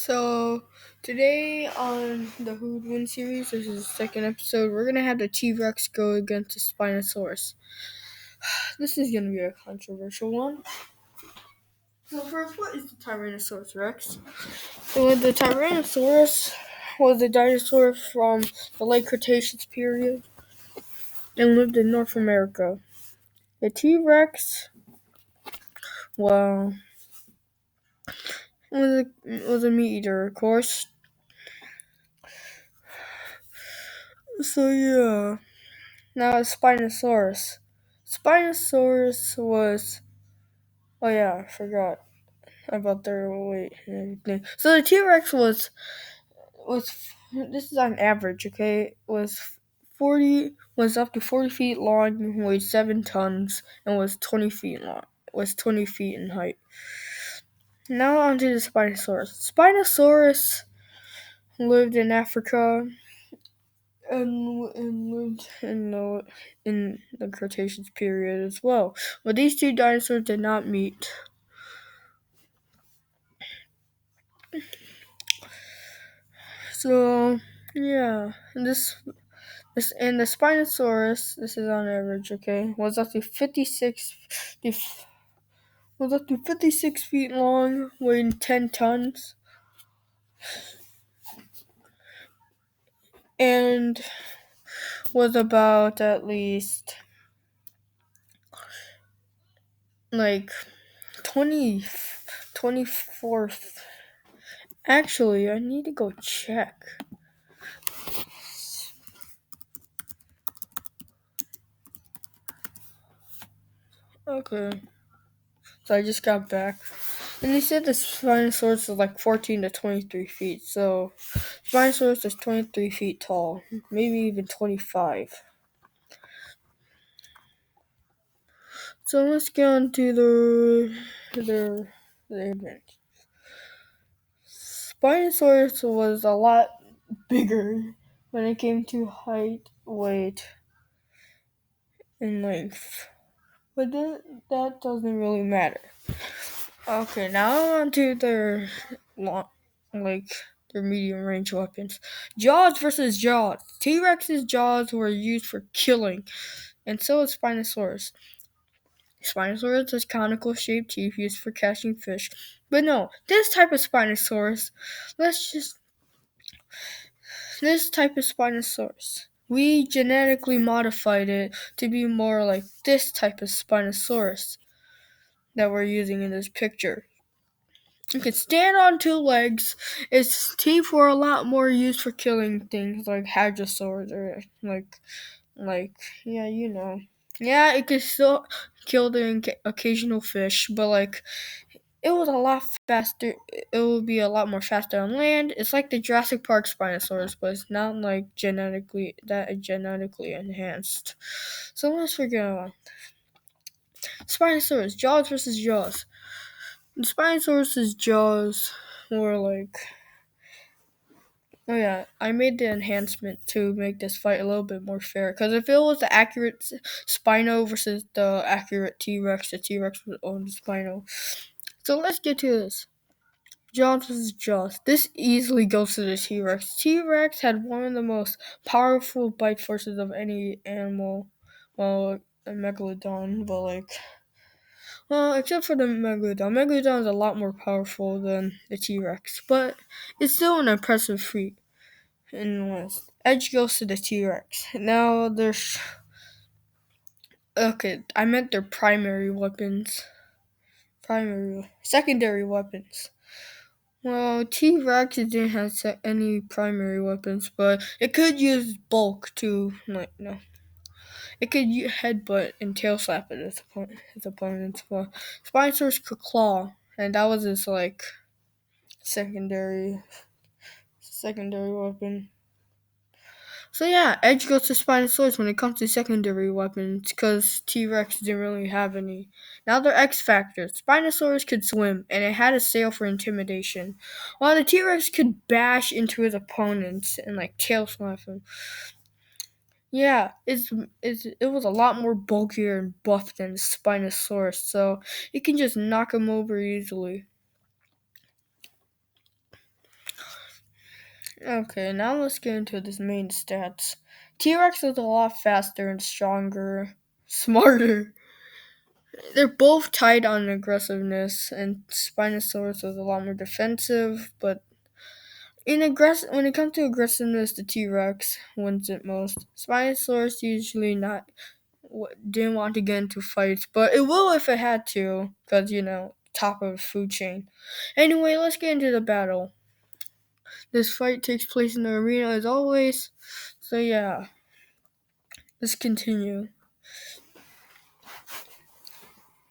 So today on the Hoodwin series, this is the second episode. We're gonna have the T-Rex go against the Spinosaurus. This is gonna be a controversial one. So first, what is the Tyrannosaurus Rex? So the Tyrannosaurus was a dinosaur from the late Cretaceous period and lived in North America. The T-Rex, well, was a meat eater, of course. So yeah. Now Spinosaurus. Spinosaurus was. Oh yeah, I forgot about their weight and everything. So the T-Rex was. This is on average, okay? Was up to 40 feet long, weighed 7 tons, and was 20 feet long. Was 20 feet in height. Now onto the Spinosaurus. Spinosaurus lived in Africa and lived in the Cretaceous period as well. But these two dinosaurs did not meet. So yeah, and the Spinosaurus, this is on average, okay, was up to 56 feet long, weighing 10 tons, and was about at least like 20, 24. Actually, I need to go check. Okay. So I just got back. And they said the Spinosaurus is like 14 to 23 feet. So Spinosaurus is 23 feet tall. Maybe even 25. So let's get on to the event. Spinosaurus was a lot bigger when it came to height, weight, and length. But that doesn't really matter. Okay, now on to their their medium range weapons. Jaws versus Jaws. T-Rex's jaws were used for killing, and so is Spinosaurus. Spinosaurus has conical shaped teeth used for catching fish. But no, this type of Spinosaurus, this type of Spinosaurus, we genetically modified it to be more like this type of Spinosaurus that we're using in this picture. It can stand on two legs. Its teeth were a lot more used for killing things like hadrosaurs or yeah, you know. Yeah, it could still kill the occasional fish, but it was a lot faster. It would be a lot more faster on land. It's like the Jurassic Park Spinosaurus, but it's not like genetically enhanced. So let's figure out Spinosaurus Jaws versus Jaws. The Spinosaurus's jaws were like. Oh yeah, I made the enhancement to make this fight a little bit more fair. Because if it was the accurate Spino versus the accurate T-Rex, the T-Rex would own the Spino. So let's get to this. Jaws versus Jaws. This easily goes to the T-Rex. T-Rex had one of the most powerful bite forces of any animal. Well, a megalodon, but well, except for the megalodon. Megalodon is a lot more powerful than the T-Rex, but it's still an impressive feat. And last, edge goes to the T-Rex. Now there's okay. I meant their primary weapons. Secondary weapons. Well, T-Rex didn't have any primary weapons, but it could use bulk to no. It could headbutt and tail slap at its opponents. Well, Spinosaurus could claw, and that was his secondary weapon. So yeah, edge goes to Spinosaurus when it comes to secondary weapons, because T-Rex didn't really have any. Now they're X factors. Spinosaurus could swim, and it had a sail for intimidation, while the T-Rex could bash into his opponents and tail slap him. Yeah, it was a lot more bulkier and buff than Spinosaurus, so it can just knock him over easily. Okay, now let's get into this main stats. T-Rex is a lot faster and stronger, smarter. They're both tied on aggressiveness, and Spinosaurus is a lot more defensive. But when it comes to aggressiveness, the T-Rex wins it most. Spinosaurus usually not didn't want to get into fights, but it will if it had to, because top of the food chain. Anyway, let's get into the battle. This fight takes place in the arena as always. So yeah, let's continue.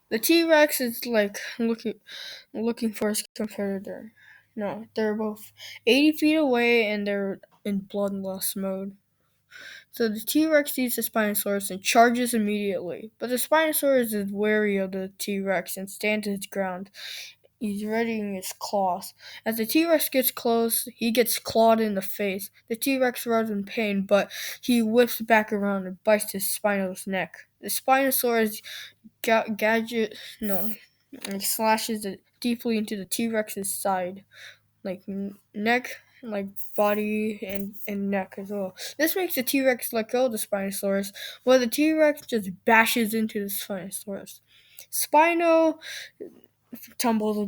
The T-Rex is like looking for his competitor. No, they're both 80 feet away and they're in bloodlust mode. So the T-Rex sees the Spinosaurus and charges immediately. But the Spinosaurus is wary of the T-Rex and stands his ground. He's readying his claws. As the T-Rex gets close, he gets clawed in the face. The T-Rex roars in pain, but he whips back around and bites his Spino's neck. The Spinosaurus slashes it deeply into the T-Rex's side, like neck, like body, and neck as well. This makes the T-Rex let go of the Spinosaurus, while the T-Rex just bashes into the Spinosaurus. Spino tumbles a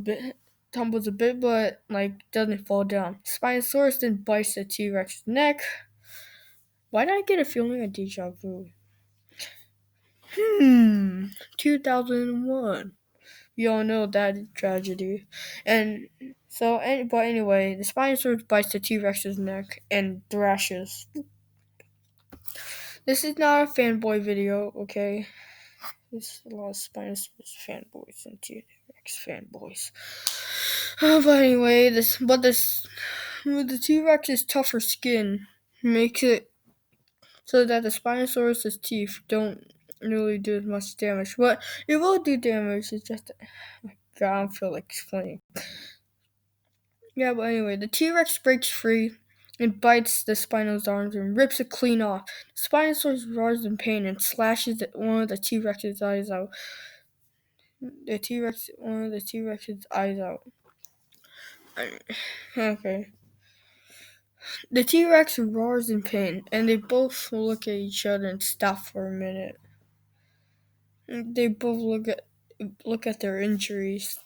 bit, but doesn't fall down. Spinosaurus then bites the T-Rex's neck. Why did I get a feeling of deja vu? 2001. We all know that tragedy. But anyway, the Spinosaurus bites the T-Rex's neck and thrashes. This is not a fanboy video, okay? There's a lot of Spinosaurus fanboys and T-Rex fanboys. But anyway, the T-Rex's tougher skin makes it so that the Spinosaurus's teeth don't really do as much damage. But it will do damage. It's just I don't feel like explaining. Yeah, but anyway, the T-Rex breaks free and bites the Spino's arms and rips it clean off. The Spinosaurus roars in pain and slashes one of the T-Rex's eyes out. One of the T-Rex's eyes out. Okay. The T-Rex roars in pain, and they both look at each other and stop for a minute. They both look at their injuries.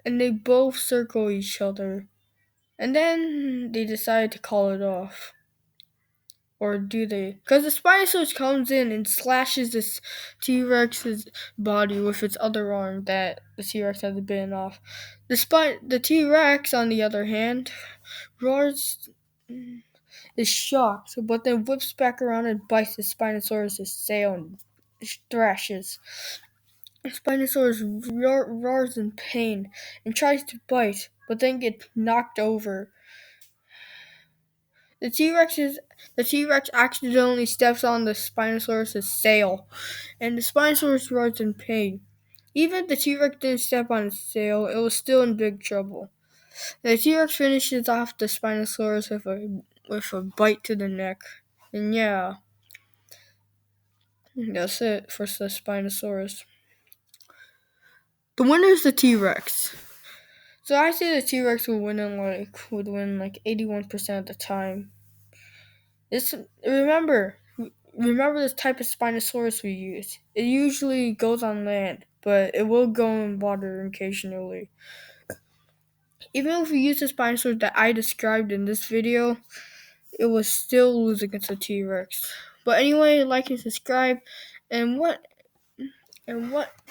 And they both circle each other. And then they decide to call it off. Or do they? Because the Spinosaurus comes in and slashes this T-Rex's body with its other arm that the T-Rex has bitten off. The T-Rex, on the other hand, roars, is shocked, but then whips back around and bites the Spinosaurus' tail and thrashes. The Spinosaurus roars in pain and tries to bite, but then gets knocked over. The T-Rex accidentally steps on the Spinosaurus' tail, and the Spinosaurus roars in pain. Even if the T-Rex didn't step on its tail, it was still in big trouble. The T-Rex finishes off the Spinosaurus with a bite to the neck. And yeah, that's it for the Spinosaurus. The winner is the T-Rex. So I say the T-Rex would win 81% of the time. Remember this type of Spinosaurus we use. It usually goes on land, but it will go in water occasionally. Even if we use the Spinosaurus that I described in this video, it was still lose against the T-Rex. But anyway, like and subscribe. And what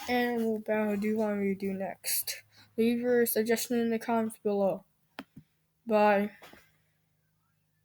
animal battle do you want me to do next? Leave your suggestion in the comments below. Bye.